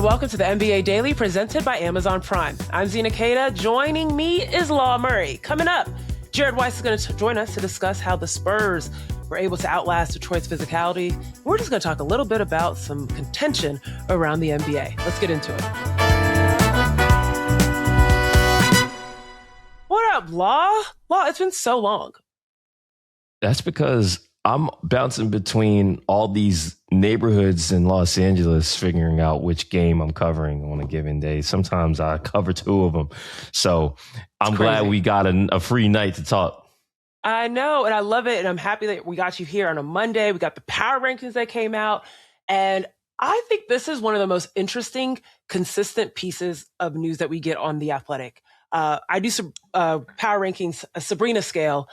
welcome to the NBA Daily presented by Amazon Prime. I'm Zena. Joining me is Law Murray. Coming up, Jared Weiss is going to join us to discuss how the Spurs were able to outlast Detroit's physicality. We're just going to talk a little bit about some contention around the NBA. Let's get into it. What up, Law? Law, it's been so long. That's because I'm bouncing between all these neighborhoods in Los Angeles, figuring out which game I'm covering on a given day. Sometimes I cover two of them. So I'm glad we got a free night to talk. I know, and I love it, and I'm happy that we got you here on a Monday. We got the power rankings that came out, and I think this is one of the most interesting, consistent pieces of news that we get on The Athletic. I do some power rankings, a Sabrina scale,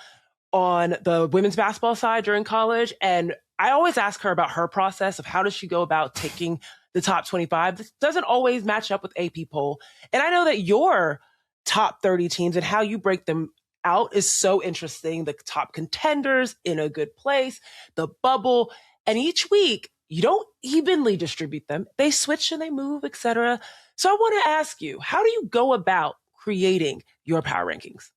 on the women's basketball side during college. And I always ask her about her process of how does she go about taking the top 25. This doesn't always match up with AP poll. And I know that your top 30 teams and how you break them out is so interesting. The top contenders in a good place, the bubble. And each week you don't evenly distribute them. They switch and they move, etc. So I want to ask you, how do you go about creating your power rankings?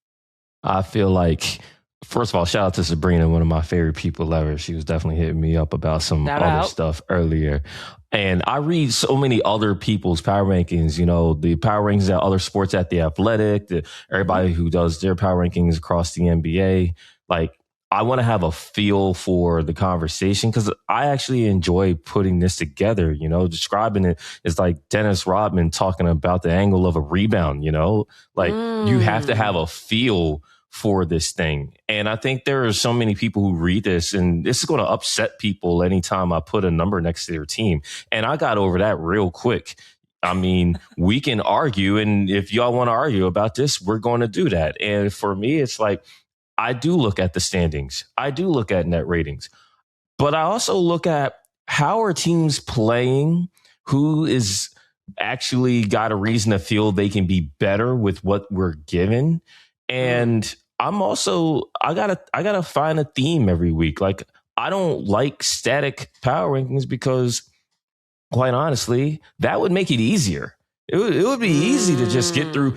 I feel like, first of all, shout out to Sabrina, one of my favorite people ever. She was definitely hitting me up about some other stuff earlier. And I read so many other people's power rankings, you know, the power rankings at other sports at The Athletic, everybody who does their power rankings across the NBA. Like, I want to have a feel for the conversation because I actually enjoy putting this together, you know, describing it is like Dennis Rodman talking about the angle of a rebound, you know, like you have to have a feel for this thing. And I think there are so many people who read this, and this is going to upset people anytime I put a number next to their team. And I got over that real quick. I mean, we can argue, and if y'all want to argue about this, we're going to do that. And for me, it's like, I do look at the standings. I do look at net ratings, but I also look at how are teams playing, who is actually got a reason to feel they can be better with what we're given. And I'm also, I gotta find a theme every week. Like, I don't like static power rankings because, quite honestly, that would make it easier. It would be easy to just get through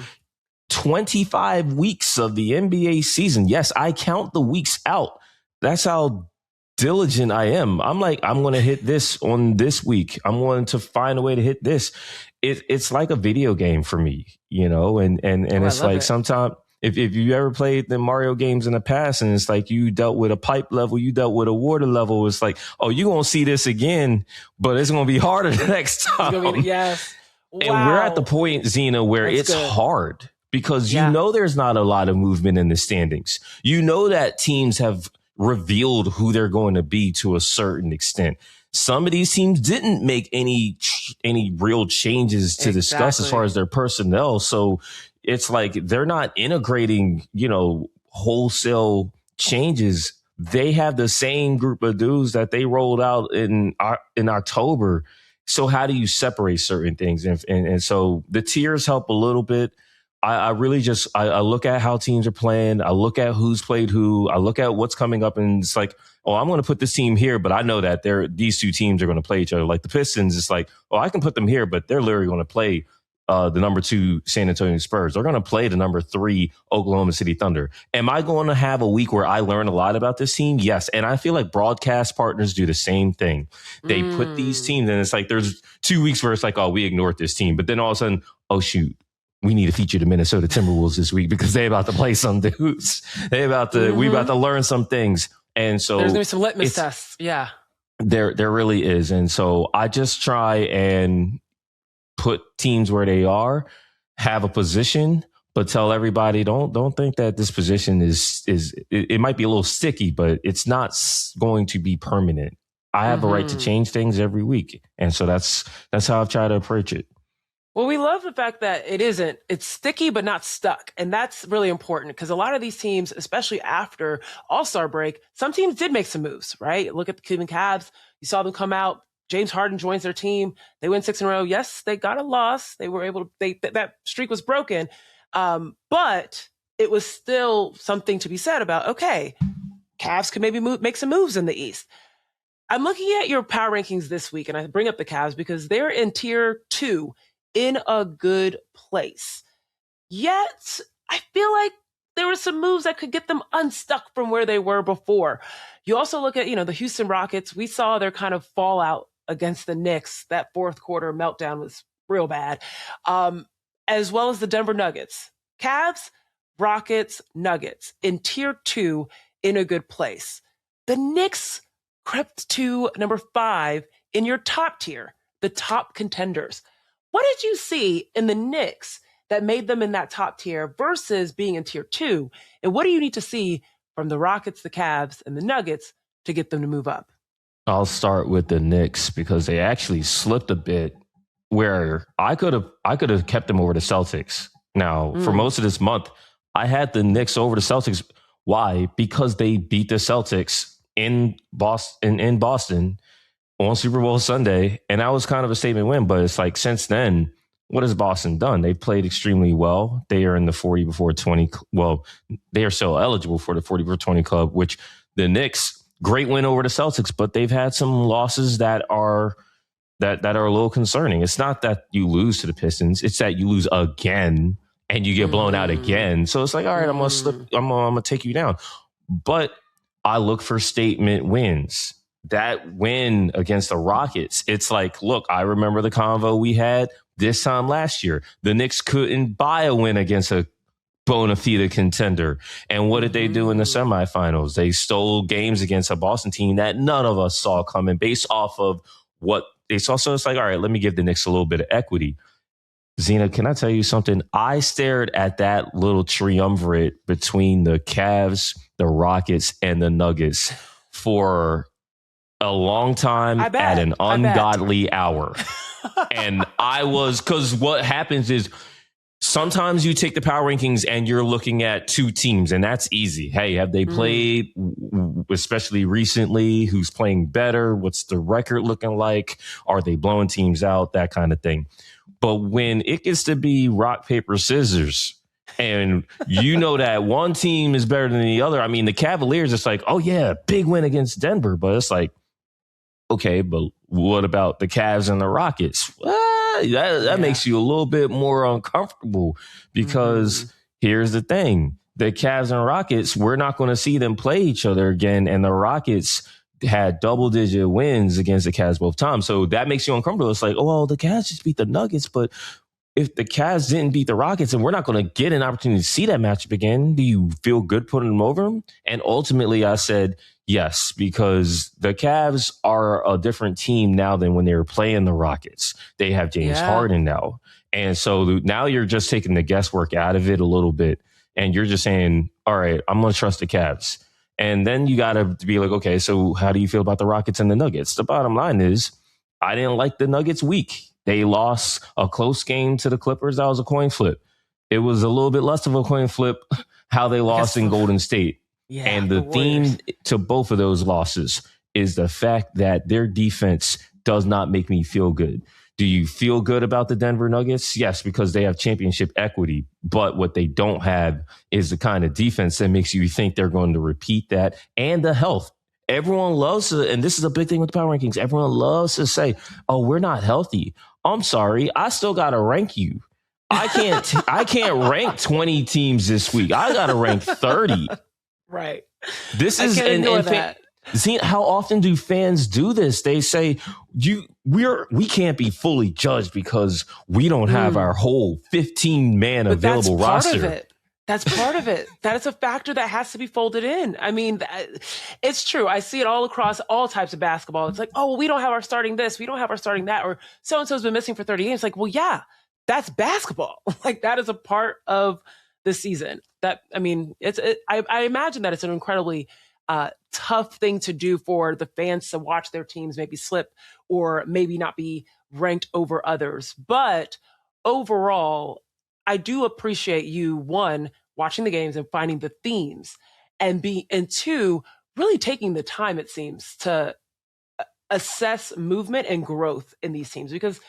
25 weeks of the NBA season. Yes, I count the weeks out. That's how diligent I am. I'm like, I'm going to hit this on this week. I'm going to find a way to hit this. It's like a video game for me, you know, and it's like sometimes if you ever played the Mario games in the past and it's like you dealt with a pipe level, you dealt with a water level, it's like, oh, you won't see this again, but it's going to be harder the next time. Yes. Wow. And we're at the point, Zena, where it's hard because you know there's not a lot of movement in the standings. You know that teams have revealed who they're going to be to a certain extent. Some of these teams didn't make any real changes to discuss as far as their personnel. So it's like they're not integrating, you know, wholesale changes. They have the same group of dudes that they rolled out in October. So how do you separate certain things? And so the tiers help a little bit. I really just, I look at how teams are playing. I look at who's played who. I look at what's coming up, and it's like, oh, I'm going to put this team here, but I know that these two teams are going to play each other. Like the Pistons, it's like, oh, I can put them here, but they're literally going to play the number 2 San Antonio Spurs. They're going to play the number 3 Oklahoma City Thunder. Am I going to have a week where I learn a lot about this team? Yes. And I feel like broadcast partners do the same thing. They put these teams, and it's like there's 2 weeks where it's like, oh, we ignored this team. But then all of a sudden, oh, shoot, we need to feature the Minnesota Timberwolves this week because they're about to play some dudes. We about to learn some things. And so there's going to be some litmus tests. Yeah. There really is. And so I just try and put teams where they are, have a position, but tell everybody, don't think that this position is it might be a little sticky, but it's not going to be permanent. I have a right to change things every week. And so that's how I've tried to approach it. Well, we love the fact that it's sticky, but not stuck. And that's really important because a lot of these teams, especially after All-Star break, some teams did make some moves, right? Look at the Cleveland Cavs. You saw them come out. James Harden joins their team. They win 6 in a row. Yes, they got a loss. They were able to, that streak was broken. But it was still something to be said about, okay, Cavs could maybe make some moves in the East. I'm looking at your power rankings this week, and I bring up the Cavs because they're in tier 2 in a good place. Yet, I feel like there were some moves that could get them unstuck from where they were before. You also look at, the Houston Rockets. We saw their kind of fallout against the Knicks. That fourth quarter meltdown was real bad. As well as the Denver Nuggets. Cavs, Rockets, Nuggets in tier 2 in a good place. The Knicks crept to number 5 in your top tier, the top contenders. What did you see in the Knicks that made them in that top tier versus being in tier 2? And what do you need to see from the Rockets, the Cavs, and the Nuggets to get them to move up? I'll start with the Knicks because they actually slipped a bit where I could have kept them over the Celtics. Now, for most of this month, I had the Knicks over the Celtics. Why? Because they beat the Celtics in Boston on Super Bowl Sunday, and that was kind of a statement win. But it's like since then, what has Boston done? They played extremely well. They are in the 40 before 20. Well, they are still eligible for the 40 before 20 club, which the Knicks, great win over the Celtics, but they've had some losses that are a little concerning. It's not that you lose to the Pistons, it's that you lose again and you get blown out again. So it's like, all right, I'm gonna take you down. But I look for statement wins. That win against the Rockets, it's like, look, I remember the convo we had this time last year. The Knicks couldn't buy a win against a bonafide contender. And what did they do in the semifinals? They stole games against a Boston team that none of us saw coming based off of what they saw. So it's like, all right, let me give the Knicks a little bit of equity. Zena, can I tell you something? I stared at that little triumvirate between the Cavs, the Rockets, and the Nuggets for a long time at an ungodly hour. And because what happens is sometimes you take the power rankings and you're looking at two teams, and that's easy. Hey, have they played, especially recently? Who's playing better? What's the record looking like? Are they blowing teams out? That kind of thing. But when it gets to be rock, paper, scissors, and that one team is better than the other. I mean, the Cavaliers, it's like, oh, yeah, big win against Denver. But it's like, okay, but what about the Cavs and the Rockets? That makes you a little bit more uncomfortable because here's the thing. The Cavs and Rockets, we're not going to see them play each other again. And the Rockets had double-digit wins against the Cavs both times. So that makes you uncomfortable. It's like, oh, well, the Cavs just beat the Nuggets. But if the Cavs didn't beat the Rockets and we're not going to get an opportunity to see that matchup again, do you feel good putting them over them? And ultimately, I said yes, because the Cavs are a different team now than when they were playing the Rockets. They have James Harden now. And so now you're just taking the guesswork out of it a little bit. And you're just saying, all right, I'm going to trust the Cavs. And then you got to be like, okay, so how do you feel about the Rockets and the Nuggets? The bottom line is I didn't like the Nuggets week. They lost a close game to the Clippers. That was a coin flip. It was a little bit less of a coin flip how they lost in Golden State. Yeah, and the theme to both of those losses is the fact that their defense does not make me feel good. Do you feel good about the Denver Nuggets? Yes, because they have championship equity. But what they don't have is the kind of defense that makes you think they're going to repeat that, and the health. Everyone loves to, and this is a big thing with the power rankings, everyone loves to say, oh, we're not healthy. I'm sorry, I still got to rank you. I can't rank 20 teams this week. I got to rank 30. Right. This is that. See, how often do fans do this? They say we can't be fully judged because we don't have our whole 15-man available roster. That's part of it. That is a factor that has to be folded in. I mean, it's true. I see it all across all types of basketball. It's like, oh, well, we don't have our starting this. We don't have our starting that. Or so-and-so's been missing for 30 games. Like, well, yeah, that's basketball. Like, that is a part of the season. I imagine that it's an incredibly tough thing to do for the fans to watch their teams maybe slip or maybe not be ranked over others. But overall, I do appreciate you, one, watching the games and finding the themes, and two, really taking the time, it seems, to assess movement and growth in these teams. Because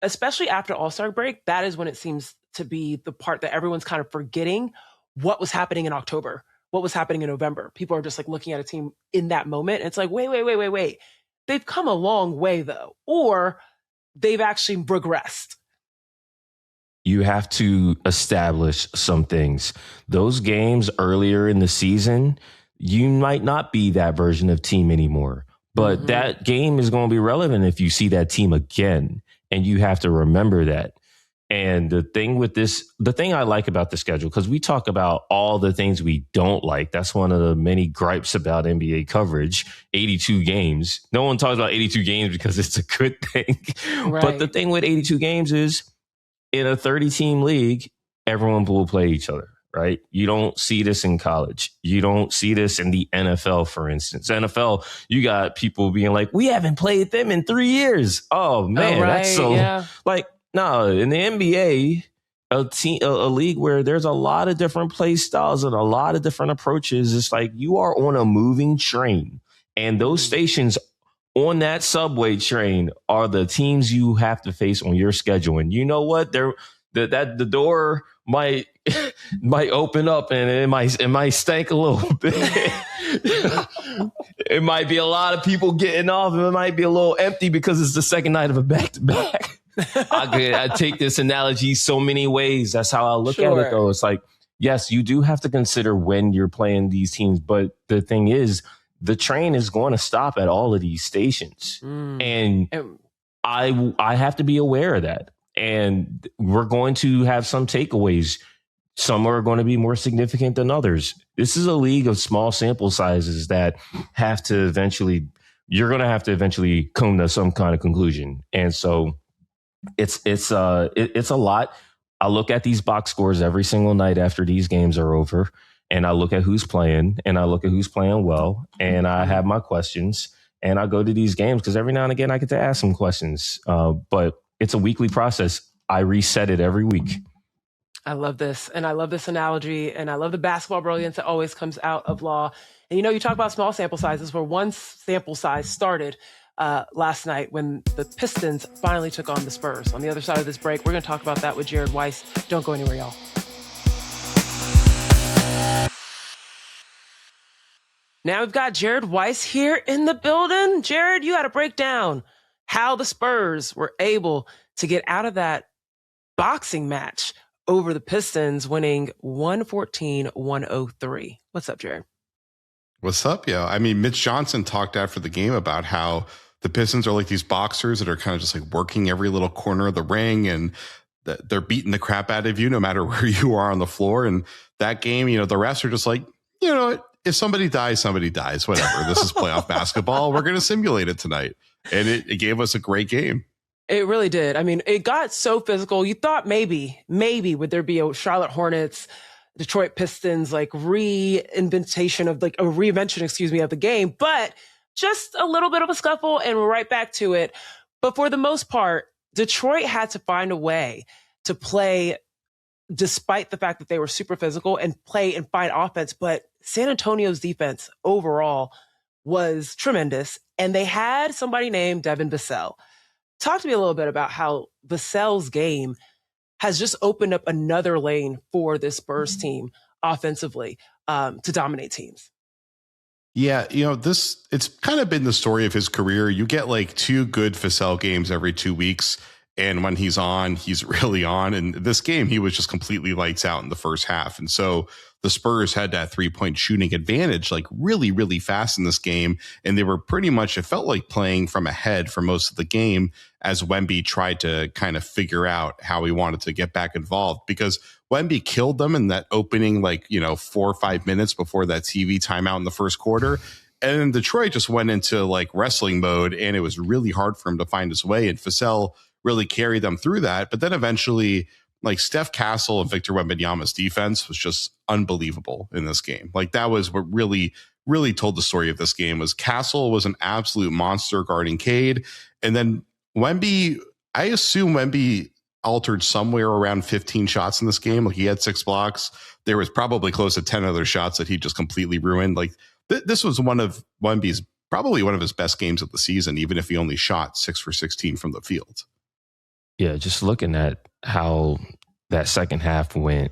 especially after All-Star break, that is when it seems to be the part that everyone's kind of forgetting what was happening in October. what was happening in November. People are just like looking at a team in that moment. And it's like, wait. They've come a long way though, or they've actually regressed. You have to establish some things. Those games earlier in the season, you might not be that version of team anymore. But that game is going to be relevant if you see that team again. And you have to remember that. And the thing I like about the schedule, because we talk about all the things we don't like. That's one of the many gripes about NBA coverage, 82 games. No one talks about 82 games because it's a good thing. Right. But the thing with 82 games is in a 30-team league, everyone will play each other, right? You don't see this in college. You don't see this in the NFL, for instance. NFL, you got people being like, we haven't played them in 3 years. Oh, man, that's so... Like, no, in the NBA, a league where there's a lot of different play styles and a lot of different approaches, it's like you are on a moving train. And those stations on that subway train are the teams you have to face on your schedule. And you know what? The door might open up and it might stank a little bit. It might be a lot of people getting off and it might be a little empty because it's the second night of a back-to-back. I take this analogy so many ways. That's how I look at it, though. It's like, yes, you do have to consider when you're playing these teams. But the thing is, the train is going to stop at all of these stations. And I have to be aware of that. And we're going to have some takeaways. Some are going to be more significant than others. This is a league of small sample sizes that you're going to have to eventually come to some kind of conclusion. And so it's a lot. I look at these box scores every single night after these games are over, and I look at who's playing, and I look at who's playing well, and I have my questions, and I go to these games because every now and again I get to ask some questions. But it's a weekly process. I reset it every week. I love this, and I love this analogy, and I love the basketball brilliance that always comes out of Law. And you talk about small sample sizes, where one sample size started last night when the Pistons finally took on the Spurs. On the other side of this break, we're going to talk about that with Jared Weiss. Don't go anywhere, y'all. Now we've got Jared Weiss here in the building. Jared, you got to break down how the Spurs were able to get out of that boxing match over the Pistons, winning 114-103. What's up, Jared? What's up, yo? I mean, Mitch Johnson talked after the game about how the Pistons are like these boxers that are kind of just like working every little corner of the ring, and they're beating the crap out of you no matter where you are on the floor. And that game, the refs are just like, if somebody dies, whatever. This is playoff basketball. We're going to simulate it tonight. And it gave us a great game. It really did. I mean, it got so physical. You thought maybe would there be a Charlotte Hornets, Detroit Pistons, like reinvention of the game, but just a little bit of a scuffle and we're right back to it. But for the most part, Detroit had to find a way to play despite the fact that they were super physical and play and find offense. But San Antonio's defense overall was tremendous. And they had somebody named Devin Vassell. Talk to me a little bit about how Vassell's game has just opened up another lane for this Spurs team offensively to dominate teams. Yeah, it's kind of been the story of his career. You get like 2 good Vassell games every 2 weeks. And when he's on, he's really on. And this game, he was just completely lights out in the first half. And so the Spurs had that 3-point shooting advantage, like really, really fast in this game. And they were pretty much, it felt like playing from ahead for most of the game as Wemby tried to kind of figure out how he wanted to get back involved, because Wemby killed them in that opening, 4 or 5 minutes before that TV timeout in the first quarter. And then Detroit just went into like wrestling mode, and it was really hard for him to find his way. And Vassell really carried them through that. But then eventually, like Steph Castle and Victor Wembanyama's defense was just unbelievable in this game. Like that was what really, really told the story of this game. Was Castle was an absolute monster guarding Cade. And then Wemby, I assume Wemby altered somewhere around 15 shots in this game. Like he had 6 blocks. There was probably close to 10 other shots that he just completely ruined. Like this was probably one of his best games of the season, even if he only shot 6 for 16 from the field. Yeah, just looking at how that second half went,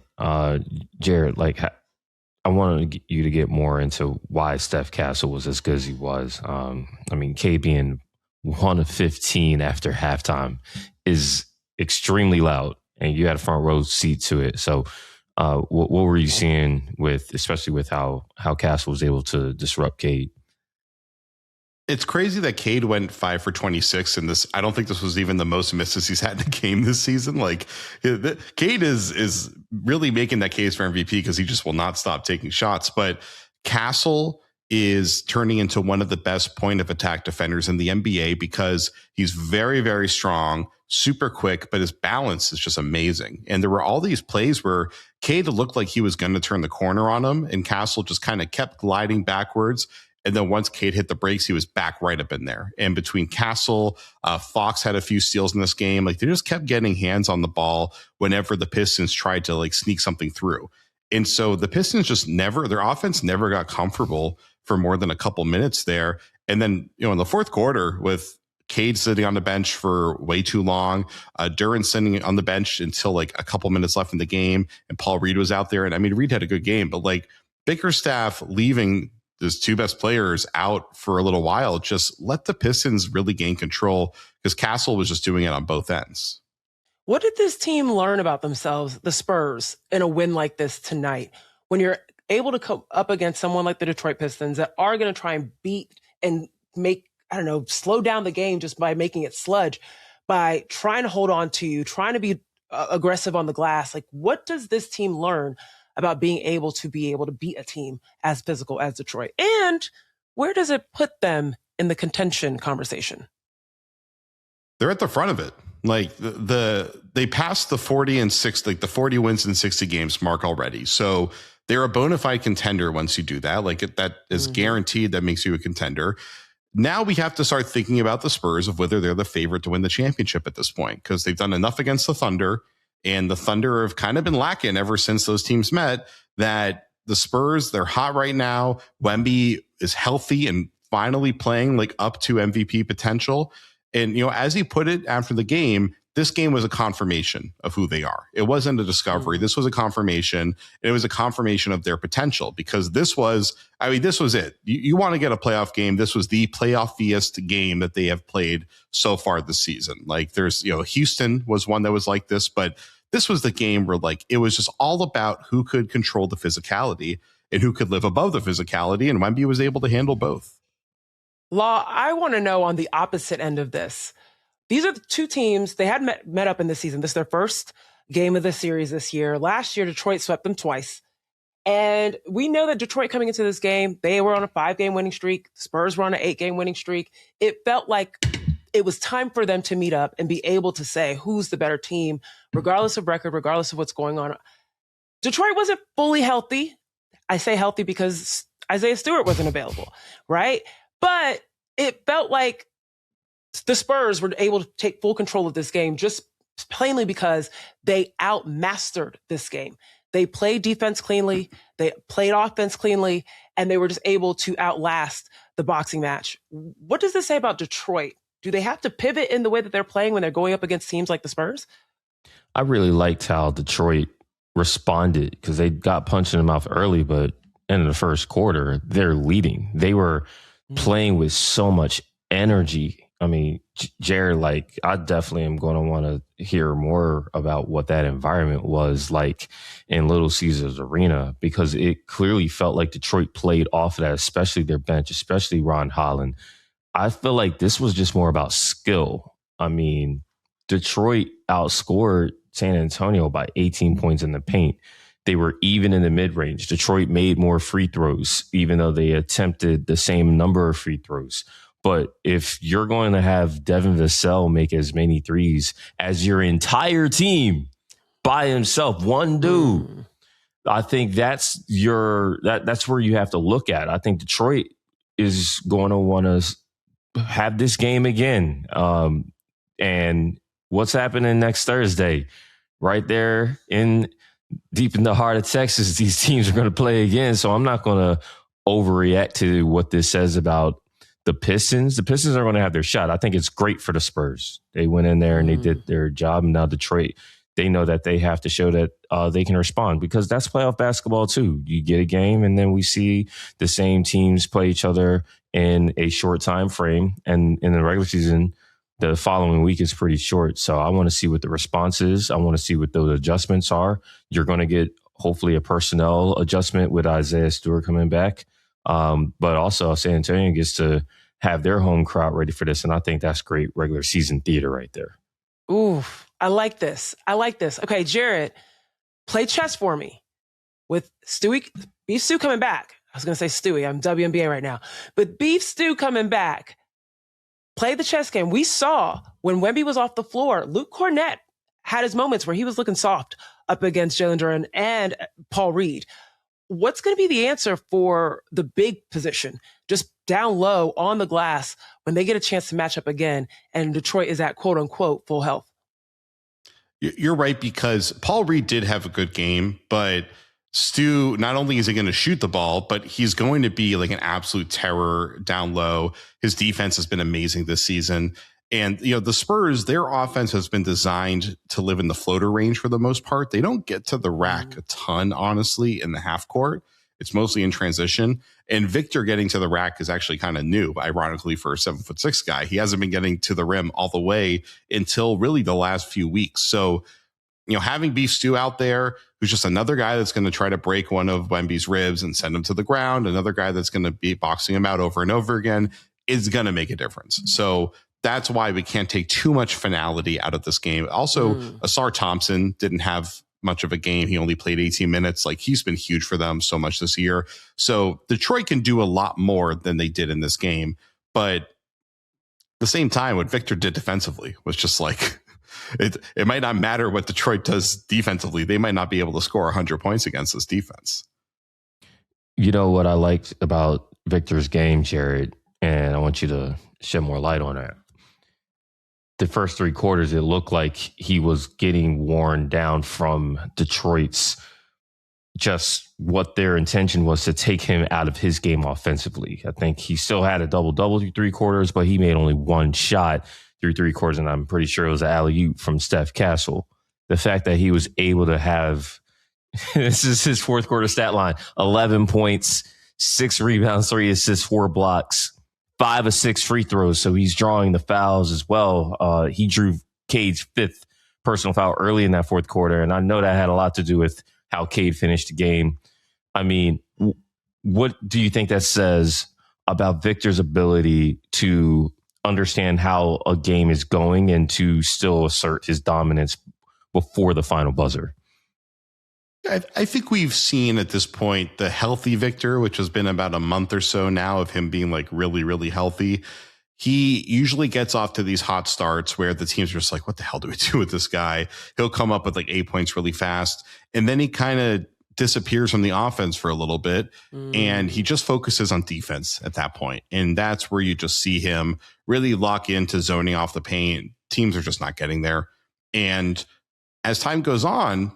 Jared, like I wanted you to get more into why Steph Castle was as good as he was. Cade being 1 of 15 after halftime is extremely loud, and you had a front row seat to it. So what were you seeing especially with how Castle was able to disrupt Cade? It's crazy that Cade went 5 for 26 in this. I don't think this was even the most misses he's had in a game this season. Like, Cade is really making that case for MVP because he just will not stop taking shots. But Castle is turning into one of the best point of attack defenders in the NBA because he's very, very strong, super quick, but his balance is just amazing. And there were all these plays where Cade looked like he was going to turn the corner on him, and Castle just kind of kept gliding backwards. And then once Cade hit the brakes, he was back right up in there. And between Castle, Fox had a few steals in this game. Like, they just kept getting hands on the ball whenever the Pistons tried to like sneak something through. And so the Pistons just their offense never got comfortable for more than a couple minutes there. And then, in the fourth quarter, with Cade sitting on the bench for way too long, Duran sitting on the bench until like a couple minutes left in the game, and Paul Reed was out there. And I mean, Reed had a good game, but like Bickerstaff leaving his two best players out for a little while just let the Pistons really gain control because Castle was just doing it on both ends. What did this team learn about themselves, the Spurs, in a win like this tonight? When you're able to come up against someone like the Detroit Pistons that are going to try and beat and make, slow down the game just by making it sludge, by trying to hold on to you, trying to be aggressive on the glass. Like, what does this team learn about being able to beat a team as physical as Detroit? And where does it put them in the contention conversation? They're at the front of it. Like they passed the 40 and 6, like the 40 wins in 60 games mark already. So they're a bona fide contender once you do that. Like that is guaranteed. That makes you a contender. Now we have to start thinking about the Spurs of whether they're the favorite to win the championship at this point, because they've done enough against the Thunder. And the Thunder have kind of been lacking ever since those teams met, that the Spurs, they're hot right now. Wemby is healthy and finally playing like up to MVP potential. And, as he put it after the game, this game was a confirmation of who they are. It wasn't a discovery. This was a confirmation. And it was a confirmation of their potential, because this was it. You want to get a playoff game. This was the playoff-iest game that they have played so far this season. Like there's, Houston was one that was like this, but this was the game where like it was just all about who could control the physicality and who could live above the physicality. And Wemby was able to handle both. Law, I want to know on the opposite end of this. These are the two teams, they had met up in this season. This is their first game of the series this year. Last year, Detroit swept them twice. And we know that Detroit coming into this game, they were on a 5-game winning streak. Spurs were on an 8-game winning streak. It felt like it was time for them to meet up and be able to say who's the better team, regardless of record, regardless of what's going on. Detroit wasn't fully healthy. I say healthy because Isaiah Stewart wasn't available, right? But it felt like the Spurs were able to take full control of this game just plainly because they outmastered this game. They played defense cleanly, they played offense cleanly, and they were just able to outlast the boxing match. What does this say about Detroit? Do they have to pivot in the way that they're playing when they're going up against teams like the Spurs? I really liked how Detroit responded, because they got punched in the mouth early, but in the first quarter, they're leading. They were playing with so much energy. I mean, Jared, like, I definitely am going to want to hear more about what that environment was like in Little Caesars Arena, because it clearly felt like Detroit played off of that, especially their bench, especially Ron Holland. I feel like this was just more about skill. I mean, Detroit outscored San Antonio by 18 points in the paint. They were even in the mid-range. Detroit made more free throws, even though they attempted the same number of free throws. But if you're going to have Devin Vassell make as many threes as your entire team by himself, one dude, I think that's where you have to look at. I think Detroit is going to want to have this game again. And what's happening next Thursday? Right there deep in the heart of Texas, these teams are going to play again. So I'm not going to overreact to what this says about the Pistons. The Pistons are going to have their shot. I think it's great for the Spurs. They went in there and they did their job. And now Detroit, they know that they have to show that they can respond, because that's playoff basketball too. You get a game and then we see the same teams play each other in a short time frame. And in the regular season, the following week is pretty short. So I want to see what the response is. I want to see what those adjustments are. You're going to get hopefully a personnel adjustment with Isaiah Stewart coming back. But also San Antonio gets to have their home crowd ready for this. And I think that's great regular season theater right there. Ooh, I like this. Okay, Jared, play chess for me with Beef Stew coming back. I was going to say Stewie. I'm WNBA right now. But Beef Stew coming back. Play the chess game. We saw when Wemby was off the floor, Luke Cornett had his moments where he was looking soft up against Jalen Duren and Paul Reed. What's going to be the answer for the big position, just down low on the glass, when they get a chance to match up again and Detroit is at quote unquote full health? You're right, because Paul Reed did have a good game, but Stu, not only is he going to shoot the ball, but he's going to be like an absolute terror down low. His defense has been amazing this season. And, the Spurs, their offense has been designed to live in the floater range for the most part. They don't get to the rack a ton, honestly, in the half court. It's mostly in transition. And Victor getting to the rack is actually kind of new, ironically, for a 7'6" guy. He hasn't been getting to the rim all the way until really the last few weeks. So, having Beef Stew out there, who's just another guy that's going to try to break one of Wemby's ribs and send him to the ground, another guy that's going to be boxing him out over and over again, is going to make a difference. So that's why we can't take too much finality out of this game. Also, Asar Thompson didn't have much of a game. He only played 18 minutes. Like, he's been huge for them so much this year. So Detroit can do a lot more than they did in this game. But at the same time, what Victor did defensively was just like, it might not matter what Detroit does defensively. They might not be able to score 100 points against this defense. You know what I liked about Victor's game, Jared, and I want you to shed more light on that. The first three quarters, it looked like he was getting worn down from Detroit's, just what their intention was to take him out of his game offensively. I think he still had a double-double through three quarters, but he made only one shot through three quarters, and I'm pretty sure it was an alley-oop from Steph Castle. The fact that he was able to have, this is his fourth quarter stat line, 11 points, 6 rebounds, 3 assists, 4 blocks, 5 of 6 free throws. So he's drawing the fouls as well. He drew Cade's 5th personal foul early in that fourth quarter, and I know that had a lot to do with how Cade finished the game. I mean, what do you think that says about Victor's ability to understand how a game is going and to still assert his dominance before the final buzzer? I think we've seen at this point the healthy Victor, which has been about a month or so now of him being like really, really healthy. He usually gets off to these hot starts where the teams are just like, what the hell do we do with this guy? He'll come up with like 8 points really fast. And then he kind of disappears from the offense for a little bit. And he just focuses on defense at that point. And that's where you just see him really lock into zoning off the paint. Teams are just not getting there. And as time goes on,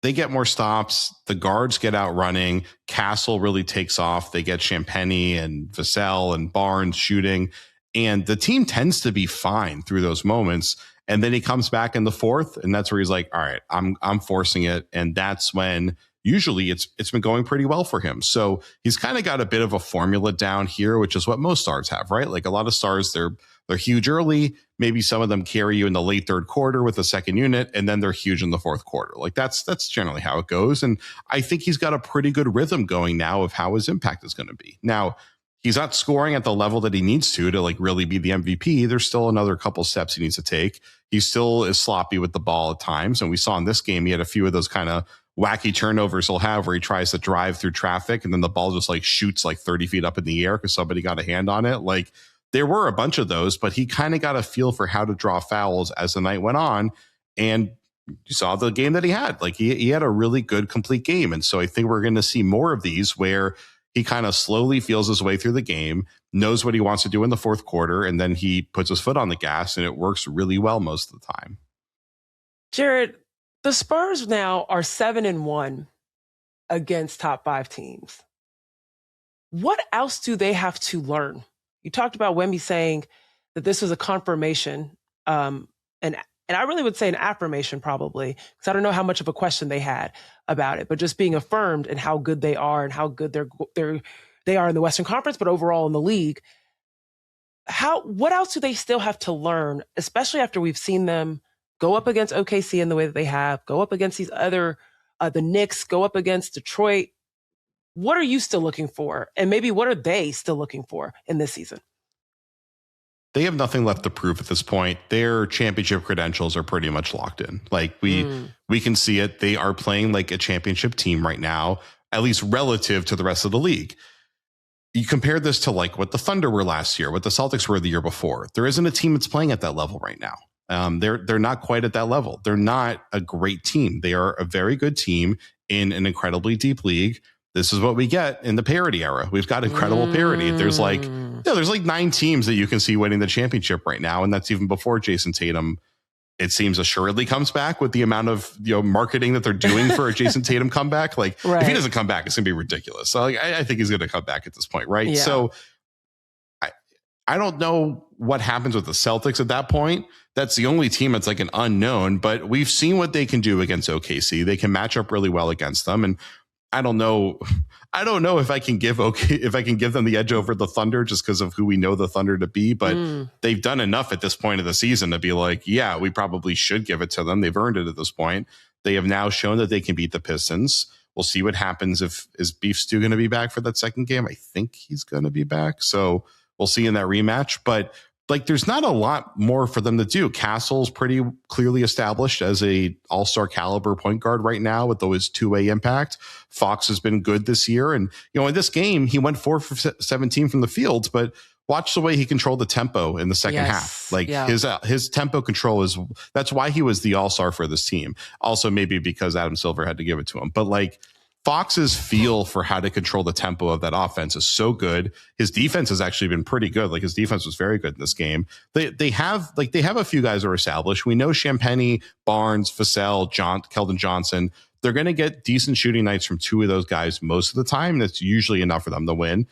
they get more stops. The guards get out running. Castle really takes off. They get Champagny and Vassell and Barnes shooting. And the team tends to be fine through those moments. And then he comes back in the fourth, and that's where he's like, all right, I'm forcing it. And that's when usually it's been going pretty well for him. So he's kind of got a bit of a formula down here, which is what most stars have, right? Like a lot of stars, they're huge early. Maybe some of them carry you in the late third quarter with the second unit, and then they're huge in the fourth quarter. Like that's generally how it goes. And I think he's got a pretty good rhythm going now of how his impact is going to be. Now, he's not scoring at the level that he needs to like really be the MVP. There's still another couple steps he needs to take. He still is sloppy with the ball at times. And we saw in this game, he had a few of those kind of wacky turnovers he'll have where he tries to drive through traffic and then the ball just like shoots like 30 feet up in the air because somebody got a hand on it. Like there were a bunch of those, but he kind of got a feel for how to draw fouls as the night went on. And you saw the game that he had. Like he had a really good, complete game. And so I think we're going to see more of these where he kind of slowly feels his way through the game, knows what he wants to do in the fourth quarter, and then he puts his foot on the gas, and it works really well most of the time. Jared, the Spurs now are 7-1 against top 5 teams. What else do they have to learn? You talked about Wemby saying that this was a confirmation, an And I really would say an affirmation probably, because I don't know how much of a question they had about it, but just being affirmed in how good they are and how good they are in the Western Conference, but overall in the league. What else do they still have to learn, especially after we've seen them go up against OKC in the way that they have, go up against these other, the Knicks, go up against Detroit? What are you still looking for? And maybe what are they still looking for in this season? They have nothing left to prove at this point. Their championship credentials are pretty much locked in. Like we can see it. They are playing like a championship team right now, at least relative to the rest of the league. You compare this to like what the Thunder were last year, what the Celtics were the year before. There isn't a team that's playing at that level right now. They're not quite at that level. They're not a great team. They are a very good team in an incredibly deep league. This is what we get in the parity era. We've got incredible parity. There's like 9 teams that you can see winning the championship right now, and that's even before Jason Tatum, it seems, assuredly comes back with the amount of marketing that they're doing for a Jason Tatum comeback. Like if he doesn't come back, it's gonna be ridiculous. So I think he's gonna come back at this point, right? Yeah. So I don't know what happens with the Celtics at that point. That's the only team that's like an unknown, but we've seen what they can do against OKC. They can match up really well against them, and I don't know if I can give them the edge over the Thunder just because of who we know the Thunder to be, but they've done enough at this point of the season to be like, yeah, we probably should give it to them. They've earned it at this point. They have now shown that they can beat the Pistons. We'll see what happens. Is Beef Stew going to be back for that second game? I think he's going to be back. So we'll see in that rematch, but like, there's not a lot more for them to do. Castle's pretty clearly established as a all-star caliber point guard right now with his two-way impact. Fox has been good this year. And, in this game, he went 4 for 17 from the field, but watch the way he controlled the tempo in the second half. Like his tempo control that's why he was the all-star for this team. Also, maybe because Adam Silver had to give it to him, but like, Fox's feel for how to control the tempo of that offense is so good. His defense has actually been pretty good. Like his defense was very good in this game. They have a few guys that are established. We know Champagny, Barnes, Vassell, Keldon Johnson. They're going to get decent shooting nights from 2 of those guys most of the time. That's usually enough for them to win.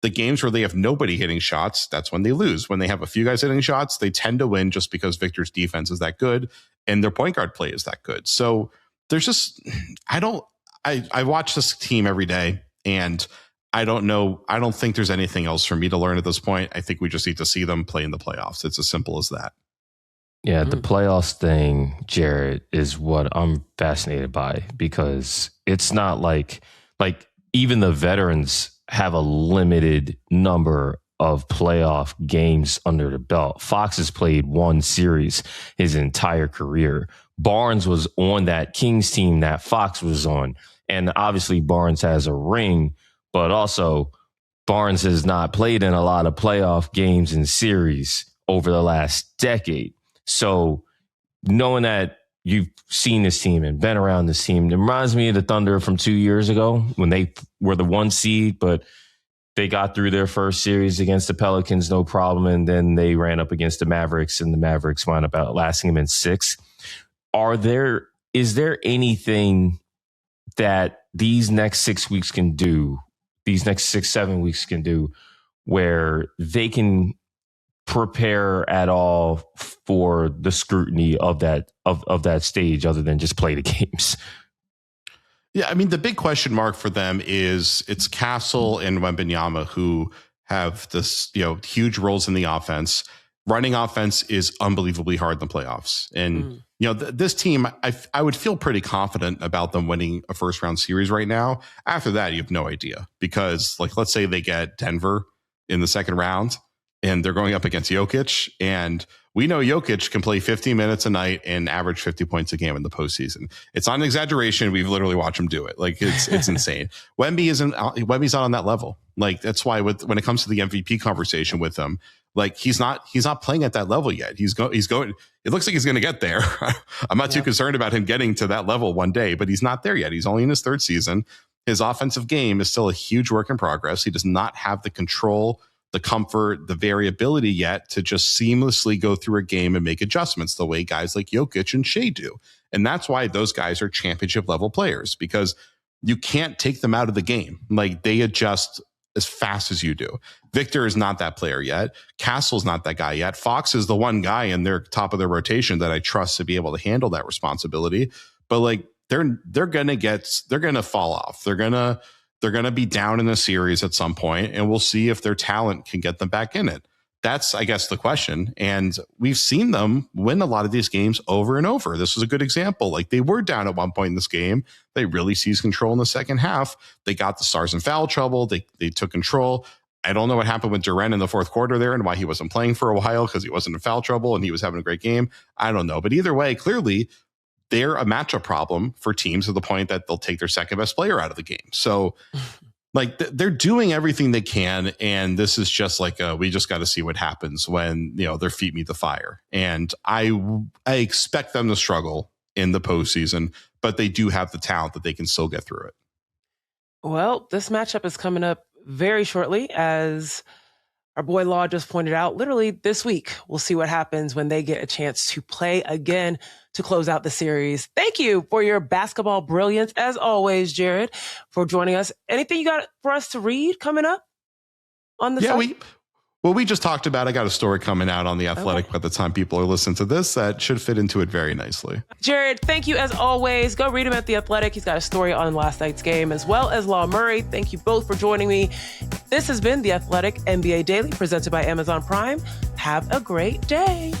The games where they have nobody hitting shots, that's when they lose. When they have a few guys hitting shots, they tend to win just because Victor's defense is that good and their point guard play is that good. So there's just, I watch this team every day, and I don't know. I don't think there's anything else for me to learn at this point. I think we just need to see them play in the playoffs. It's as simple as that. Yeah, the playoffs thing, Jared, is what I'm fascinated by, because it's not like even the veterans have a limited number of playoff games under the belt. Fox has played 1 series his entire career. Barnes was on that Kings team that Fox was on. And obviously Barnes has a ring, but also Barnes has not played in a lot of playoff games and series over the last decade. So knowing that you've seen this team and been around this team, it reminds me of the Thunder from 2 years ago when they were the 1 seed, but they got through their first series against the Pelicans, no problem. And then they ran up against the Mavericks, and the Mavericks wound up outlasting them in 6. Is there anything that these next 6 weeks can do, these next 6-7 weeks can do, where they can prepare at all for the scrutiny of that stage, other than just play the games? Yeah, I mean, the big question mark for them is it's Castle and Wembanyama who have this, huge roles in the offense. Running offense is unbelievably hard in the playoffs. And, this team, I would feel pretty confident about them winning a first round series right now. After that, you have no idea, because let's say they get Denver in the second round and they're going up against Jokic, and we know Jokic can play 15 minutes a night and average 50 points a game in the postseason. It's not an exaggeration. We've literally watched him do it. Like it's insane. Wemby's not on that level. Like that's why when it comes to the MVP conversation with him, like he's not playing at that level yet. He's going. It looks like he's going to get there. I'm not too concerned about him getting to that level one day, but he's not there yet. He's only in his 3rd season. His offensive game is still a huge work in progress. He does not have the control, the comfort, the variability yet to just seamlessly go through a game and make adjustments the way guys like Jokic and Shea do. And that's why those guys are championship level players, because you can't take them out of the game. Like they adjust as fast as you do. Victor is not that player yet. Castle's not that guy yet. Fox is the one guy in their top of their rotation that I trust to be able to handle that responsibility. But like they're gonna fall off. They're gonna be down in the series at some point, and we'll see if their talent can get them back in it. That's, I guess, the question. And we've seen them win a lot of these games over and over. This was a good example. Like they were down at one point in this game. They really seized control in the second half. They got the Stars in foul trouble. They took control. I don't know what happened with Durant in the fourth quarter there and why he wasn't playing for a while because he wasn't in foul trouble and he was having a great game. I don't know. But either way, clearly, they're a matchup problem for teams to the point that they'll take their second best player out of the game. So like they're doing everything they can. And this is just like, we just got to see what happens when, their feet meet the fire. And I expect them to struggle in the postseason, but they do have the talent that they can still get through it. Well, this matchup is coming up very shortly, as our boy Law just pointed out, literally this week. We'll see what happens when they get a chance to play again to close out the series. Thank you for your basketball brilliance, as always, Jared, for joining us. Anything you got for us to read coming up on the site? We just talked about, I got a story coming out on The Athletic by the time people are listening to this that should fit into it very nicely. Jared, thank you as always. Go read him at The Athletic. He's got a story on last night's game, as well as Law Murray. Thank you both for joining me. This has been The Athletic NBA Daily, presented by Amazon Prime. Have a great day.